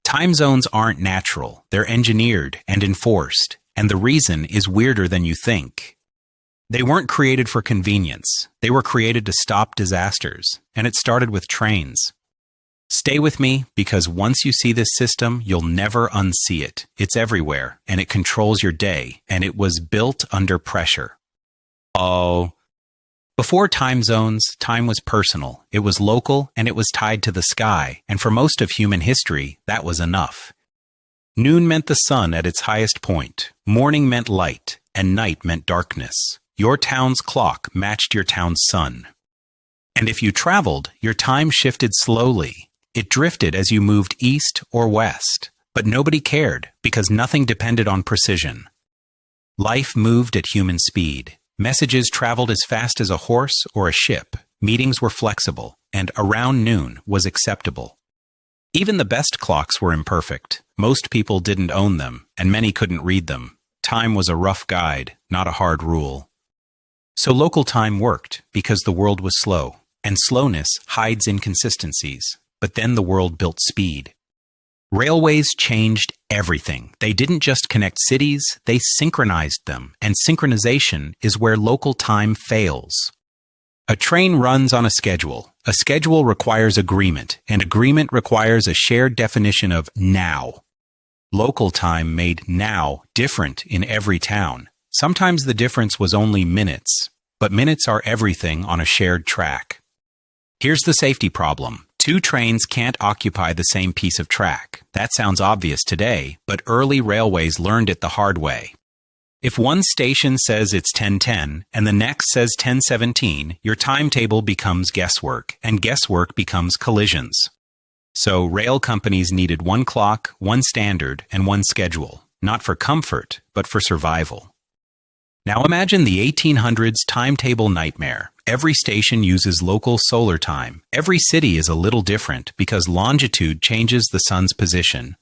Time zones aren't natural. They're engineered and enforced, and the reason is weirder than you think. They weren't created for convenience. They were created to stop disasters, and it started with trains. Stay with me, because once you see this system, you'll never unsee it. It's everywhere, and it controls your day, and it was built under pressure. Oh. Before time zones, time was personal. It was local, and it was tied to the sky, and for most of human history, that was enough. Noon meant the sun at its highest point. Morning meant light, and night meant darkness. Your town's clock matched your town's sun. And if you traveled, your time shifted slowly. It drifted as you moved east or west, but nobody cared because nothing depended on precision. Life moved at human speed. Messages traveled as fast as a horse or a ship. Meetings were flexible, and around noon was acceptable. Even the best clocks were imperfect. Most people didn't own them, and many couldn't read them. Time was a rough guide, not a hard rule. So local time worked because the world was slow, and slowness hides inconsistencies. But then the world built speed. Railways changed everything. They didn't just connect cities, they synchronized them, and synchronization is where local time fails. A train runs on a schedule. A schedule requires agreement, and agreement requires a shared definition of now. Local time made now different in every town. Sometimes the difference was only minutes, but minutes are everything on a shared track. Here's the safety problem. Two trains can't occupy the same piece of track. That sounds obvious today, but early railways learned it the hard way. If one station says it's 10:10 and the next says 10:17, your timetable becomes guesswork, and guesswork becomes collisions. So rail companies needed one clock, one standard, and one schedule, not for comfort, but for survival. Now imagine the 1800s timetable nightmare. Every station uses local solar time. Every city is a little different because longitude changes the sun's position.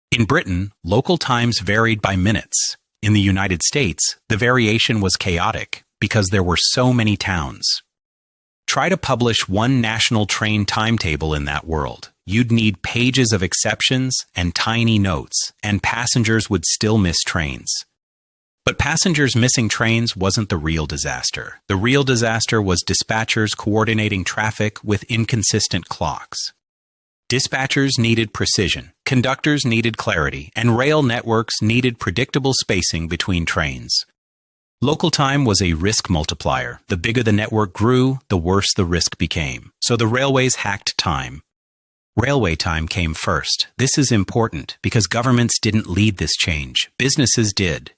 In Britain, local times varied by minutes. In the United States, the variation was chaotic because there were so many towns. Try to publish one national train timetable in that world. You'd need pages of exceptions and tiny notes, and passengers would still miss trains. But passengers missing trains wasn't the real disaster. The real disaster was dispatchers coordinating traffic with inconsistent clocks. Dispatchers needed precision, conductors needed clarity, and rail networks needed predictable spacing between trains. Local time was a risk multiplier. The bigger the network grew, the worse the risk became. So the railways hacked time. Railway time came first. This is important because governments didn't lead this change. Businesses did.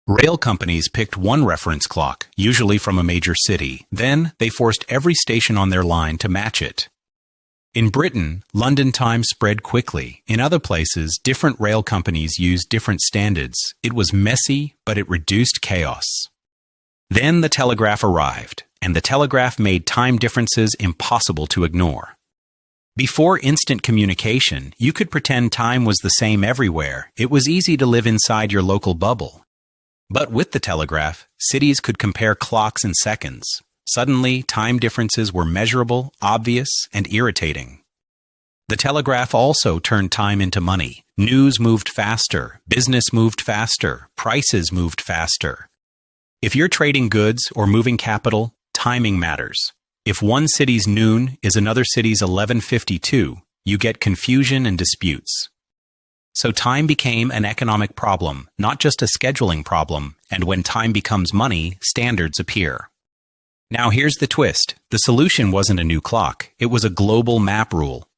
Rail companies picked one reference clock, usually from a major city. Then they forced every station on their line to match it. In Britain, London time spread quickly. In other places, different rail companies used different standards. It was messy, but it reduced chaos. Then the telegraph arrived, and the telegraph made time differences impossible to ignore. Before instant communication, you could pretend time was the same everywhere. It was easy to live inside your local bubble. But with the telegraph, cities could compare clocks in seconds. Suddenly, time differences were measurable, obvious, and irritating. The telegraph also turned time into money. News moved faster, business moved faster, prices moved faster. If you're trading goods or moving capital, timing matters. If one city's noon is another city's 11:52, you get confusion and disputes. So time became an economic problem, not just a scheduling problem, and when time becomes money, standards appear. Now here's the twist. The solution wasn't a new clock, it was a global map rule.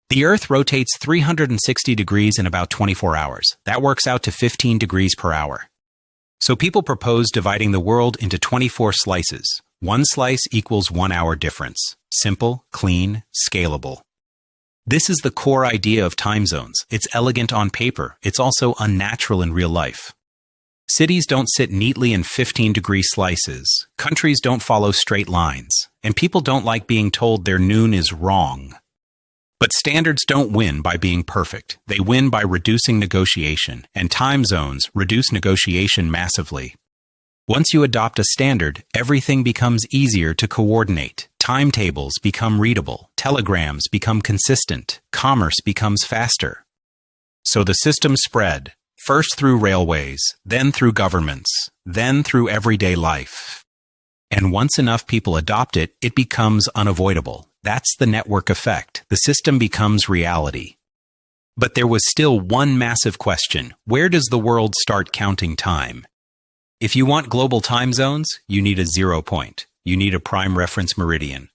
The Earth rotates 360 degrees in about 24 hours. That works out to 15 degrees per hour. So people proposed dividing the world into 24 slices. One slice equals 1 hour difference. Simple, clean, scalable. This is the core idea of time zones. It's elegant on paper. It's also unnatural in real life. Cities don't sit neatly in 15-degree slices. Countries don't follow straight lines. And people don't like being told their noon is wrong. But standards don't win by being perfect. They win by reducing negotiation. And time zones reduce negotiation massively. Once you adopt a standard, everything becomes easier to coordinate. Timetables become readable. Telegrams become consistent. Commerce becomes faster. So the system spread, first through railways, then through governments, then through everyday life. And once enough people adopt it, it becomes unavoidable. That's the network effect. The system becomes reality. But there was still one massive question. Where does the world start counting time? If you want global time zones, you need a 0 point. You need a prime reference meridian.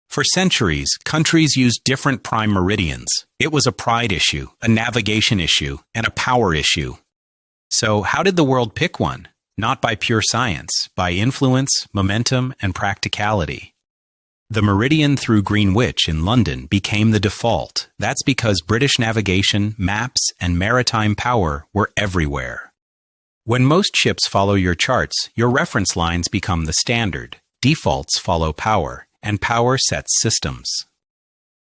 For centuries, countries used different prime meridians. It was a pride issue, a navigation issue, and a power issue. So how did the world pick one? Not by pure science, by influence, momentum, and practicality. The meridian through Greenwich in London became the default. That's because British navigation, maps, and maritime power were everywhere. When most ships follow your charts, your reference lines become the standard. Defaults follow power, and power sets systems.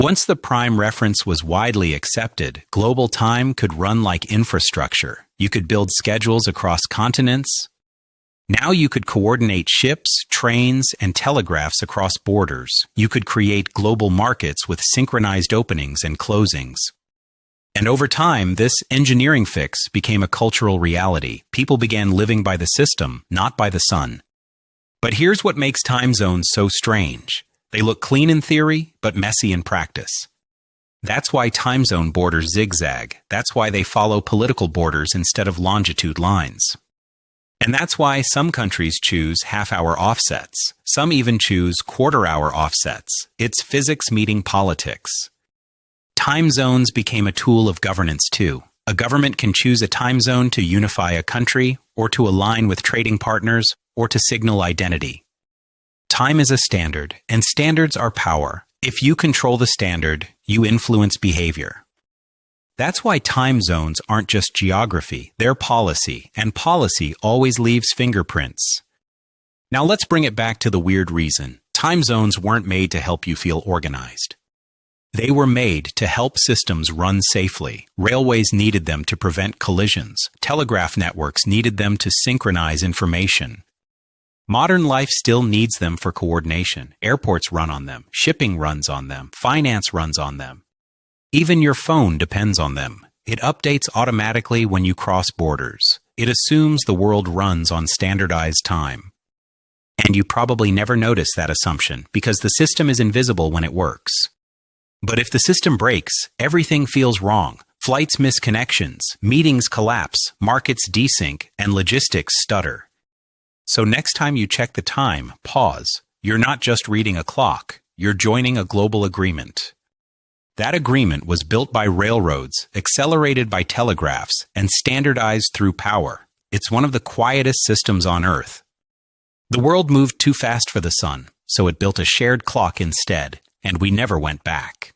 Once the prime reference was widely accepted, global time could run like infrastructure. You could build schedules across continents. Now you could coordinate ships, trains, and telegraphs across borders. You could create global markets with synchronized openings and closings. And over time, this engineering fix became a cultural reality. People began living by the system, not by the sun. But here's what makes time zones so strange. They look clean in theory, but messy in practice. That's why time zone borders zigzag. That's why they follow political borders instead of longitude lines. And that's why some countries choose half-hour offsets. Some even choose quarter-hour offsets. It's physics meeting politics. Time zones became a tool of governance too. A government can choose a time zone to unify a country, or to align with trading partners, or to signal identity. Time is a standard, and standards are power. If you control the standard, you influence behavior. That's why time zones aren't just geography, they're policy, and policy always leaves fingerprints. Now let's bring it back to the weird reason. Time zones weren't made to help you feel organized. They were made to help systems run safely. Railways needed them to prevent collisions. Telegraph networks needed them to synchronize information. Modern life still needs them for coordination. Airports run on them. Shipping runs on them. Finance runs on them. Even your phone depends on them. It updates automatically when you cross borders. It assumes the world runs on standardized time. And you probably never notice that assumption because the system is invisible when it works. But if the system breaks, everything feels wrong. Flights miss connections, meetings collapse, markets desync, and logistics stutter. So next time you check the time, pause. You're not just reading a clock, you're joining a global agreement. That agreement was built by railroads, accelerated by telegraphs, and standardized through power. It's one of the quietest systems on Earth. The world moved too fast for the sun, so it built a shared clock instead, and we never went back.